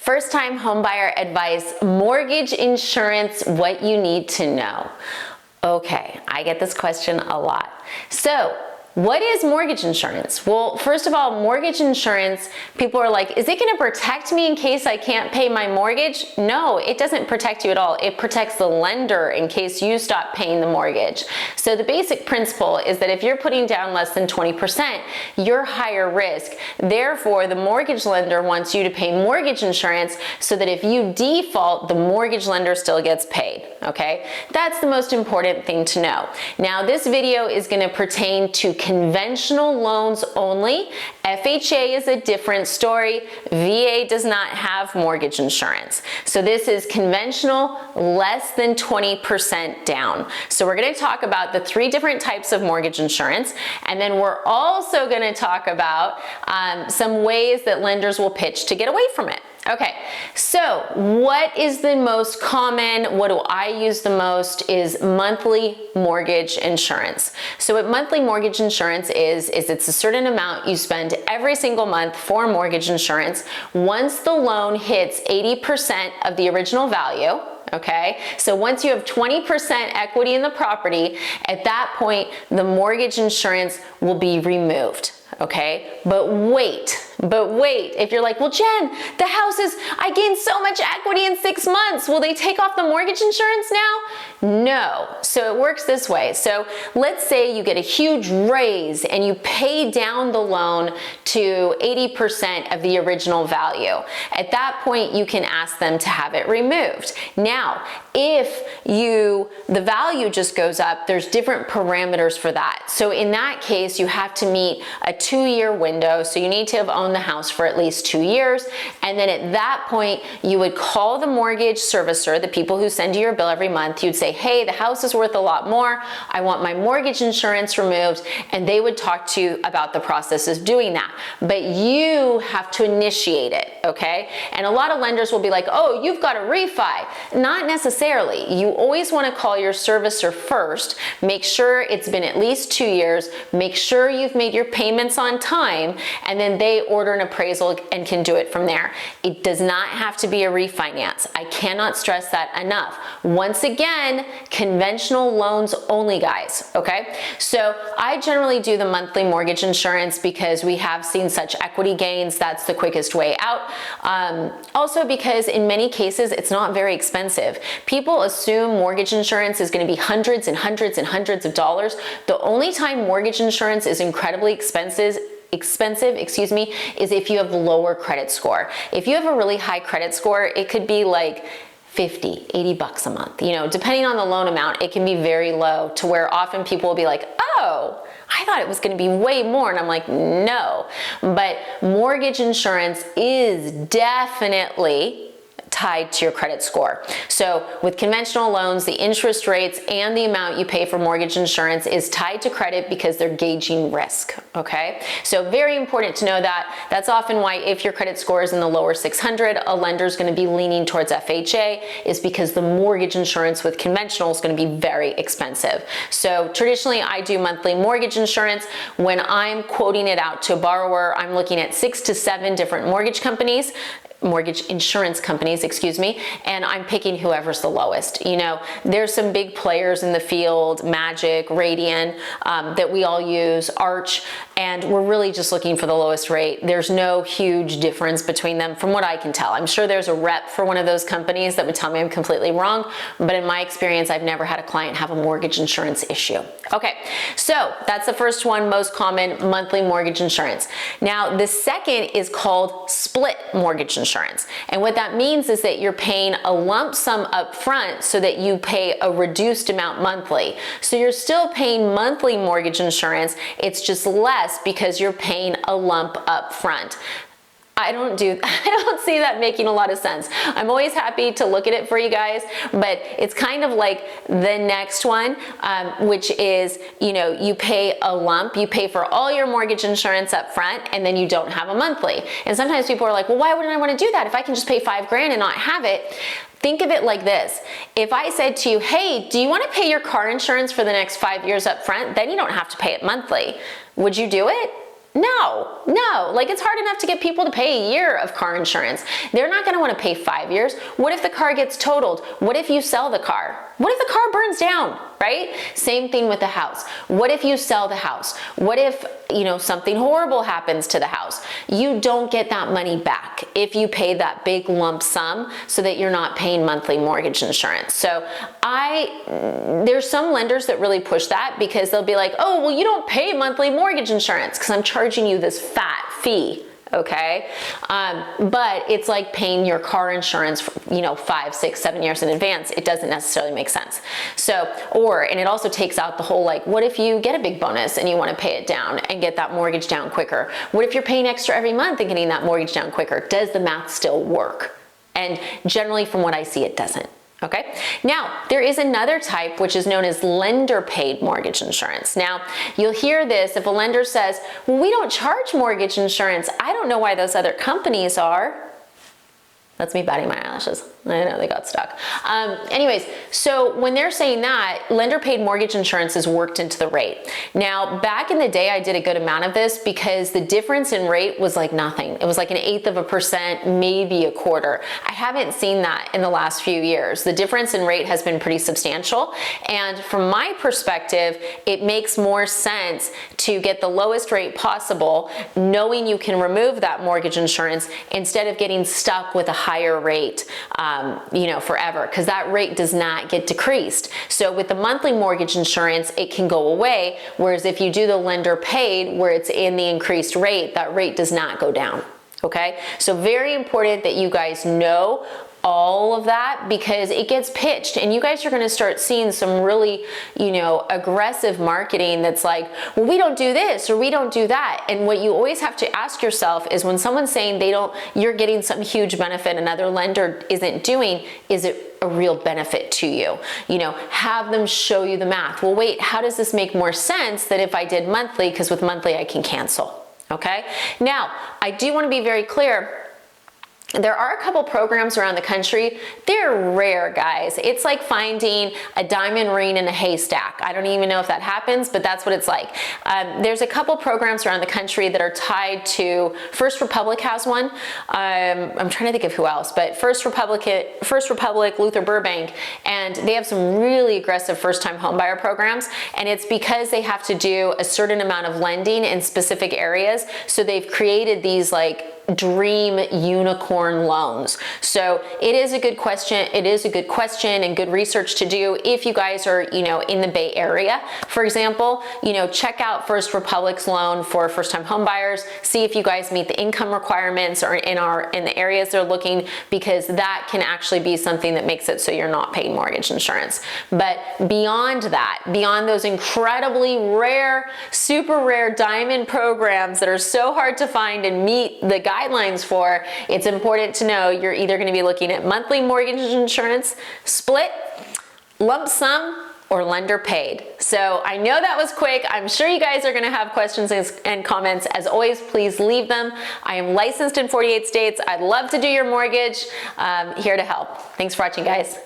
First time homebuyer advice, mortgage insurance, what you need to know. Okay, I get this question a lot. So, what is mortgage insurance? Well, first of all, mortgage insurance, people are like, is it gonna protect me in case I can't pay my mortgage? No, it doesn't protect you at all. It protects the lender in case you stop paying the mortgage. So the basic principle is that if you're putting down less than 20%, you're higher risk. Therefore, the mortgage lender wants you to pay mortgage insurance so that if you default, the mortgage lender still gets paid, okay? That's the most important thing to know. Now, this video is gonna pertain to conventional loans only. FHA is a different story. VA does not have mortgage insurance. So this is conventional, less than 20% down. So we're going to talk about the 3 different types of mortgage insurance, and then we're also going to talk about some ways that lenders will pitch to get away from it. Okay, so what is the most common, what do I use the most, is monthly mortgage insurance. So what monthly mortgage insurance is it's a certain amount you spend every single month for mortgage insurance. Once the loan hits 80% of the original value, okay? So once you have 20% equity in the property, at that point, the mortgage insurance will be removed. Okay, but wait, if you're like, well, Jen, the house is, I gained so much equity in 6 months. Will they take off the mortgage insurance now? No. So it works this way. So let's say you get a huge raise and you pay down the loan to 80% of the original value. At that point, you can ask them to have it removed. Now, if the value just goes up, there's different parameters for that. So in that case, you have to meet a 2-year window. So you need to have owned the house for at least 2 years. And then at that point, you would call the mortgage servicer, the people who send you your bill every month. You'd say, hey, the house is worth a lot more. I want my mortgage insurance removed. And they would talk to you about the process of doing that. But you have to initiate it, okay? And a lot of lenders will be like, oh, you've got a refi. Not necessarily. You always want to call your servicer first. Make sure it's been at least 2 years. Make sure you've made your payments on time, and then they order an appraisal and can do it from there. It does not have to be a refinance. I cannot stress that enough. Once again, conventional loans only, guys, okay? So I generally do the monthly mortgage insurance because we have seen such equity gains. That's the quickest way out. Also because in many cases, it's not very expensive. People assume mortgage insurance is going to be hundreds and hundreds and hundreds of dollars. The only time mortgage insurance is incredibly expensive, is if you have lower credit score. If you have a really high credit score, it could be like 50, 80 bucks a month. You know, depending on the loan amount, it can be very low to where often people will be like, oh, I thought it was going to be way more. And I'm like, no. But mortgage insurance is definitely tied to your credit score. So with conventional loans, the interest rates and the amount you pay for mortgage insurance is tied to credit because they're gauging risk, okay? So very important to know that. That's often why if your credit score is in the lower 600, a lender is going to be leaning towards FHA, is because the mortgage insurance with conventional is going to be very expensive. So traditionally, I do monthly mortgage insurance. When I'm quoting it out to a borrower, I'm looking at 6 to 7 different mortgage insurance companies, and I'm picking whoever's the lowest. You know, there's some big players in the field, Magic, Radian, that we all use, Arch, and we're really just looking for the lowest rate. There's no huge difference between them from what I can tell. I'm sure there's a rep for one of those companies that would tell me I'm completely wrong, but in my experience, I've never had a client have a mortgage insurance issue. Okay, so that's the first one, most common, monthly mortgage insurance. Now, the second is called split mortgage insurance. And what that means is that you're paying a lump sum up front so that you pay a reduced amount monthly. So you're still paying monthly mortgage insurance, it's just less because you're paying a lump up front. I don't see that making a lot of sense. I'm always happy to look at it for you guys, but it's kind of like the next one, which is, you know, you pay a lump, you pay for all your mortgage insurance up front, and then you don't have a monthly. And sometimes people are like, well, why wouldn't I want to do that if I can just pay $5 grand and not have it? Think of it like this. If I said to you, hey, do you want to pay your car insurance for the next 5 years up front? Then you don't have to pay it monthly. Would you do it? No, like it's hard enough to get people to pay a year of car insurance. They're not gonna wanna pay 5 years. What if the car gets totaled? What if you sell the car? What if the car burns down, right? Same thing with the house. What if you sell the house? What if, something horrible happens to the house? You don't get that money back if you pay that big lump sum so that you're not paying monthly mortgage insurance. So there's some lenders that really push that because they'll be like, oh, well, you don't pay monthly mortgage insurance because I'm charging you this fat fee. Okay, but it's like paying your car insurance, 5, 6, 7 years in advance. It doesn't necessarily make sense. So, and it also takes out the whole, like, what if you get a big bonus and you want to pay it down and get that mortgage down quicker? What if you're paying extra every month and getting that mortgage down quicker? Does the math still work? And generally, from what I see, it doesn't. Okay, now there is another type which is known as lender paid mortgage insurance. Now you'll hear this if a lender says, well, we don't charge mortgage insurance. I don't know why those other companies are. That's me batting my eyelashes. I know they got stuck. Anyways, so when they're saying that, lender paid mortgage insurance is worked into the rate. Now, back in the day, I did a good amount of this because the difference in rate was like nothing. It was like 1/8%, maybe 1/4. I haven't seen that in the last few years. The difference in rate has been pretty substantial. And from my perspective, it makes more sense to get the lowest rate possible, knowing you can remove that mortgage insurance instead of getting stuck with a higher rate forever, because that rate does not get decreased. So with the monthly mortgage insurance, it can go away, whereas if you do the lender paid where it's in the increased rate, that rate does not go down. Okay, so very important that you guys know all of that because it gets pitched and you guys are going to start seeing some really, aggressive marketing that's like, well, we don't do this or we don't do that. And what you always have to ask yourself is when someone's saying you're getting some huge benefit another lender isn't doing, is it a real benefit to you? Have them show you the math. Well, wait, how does this make more sense that if I did monthly, because with monthly I can cancel? Okay. Now, I do want to be very clear. There are a couple programs around the country. They're rare, guys. It's like finding a diamond ring in a haystack. I don't even know if that happens, but that's what it's like. There's a couple programs around the country that are tied to, First Republic has one. I'm trying to think of who else, but First Republic, Luther Burbank, and they have some really aggressive first-time homebuyer programs, and it's because they have to do a certain amount of lending in specific areas, so they've created these like dream unicorn loans. So it is a good question. It is a good question and good research to do if you guys are, in the Bay Area. For example, check out First Republic's loan for first-time home buyers. See if you guys meet the income requirements or in the areas they're looking, because that can actually be something that makes it so you're not paying mortgage insurance. But beyond that, beyond those incredibly rare, super rare diamond programs that are so hard to find and meet the guidelines for, it's important to know you're either going to be looking at monthly mortgage insurance, split, lump sum, or lender paid. So I know that was quick. I'm sure you guys are going to have questions and comments. As always, please leave them. I am licensed in 48 states. I'd love to do your mortgage. Here to help. Thanks for watching, guys.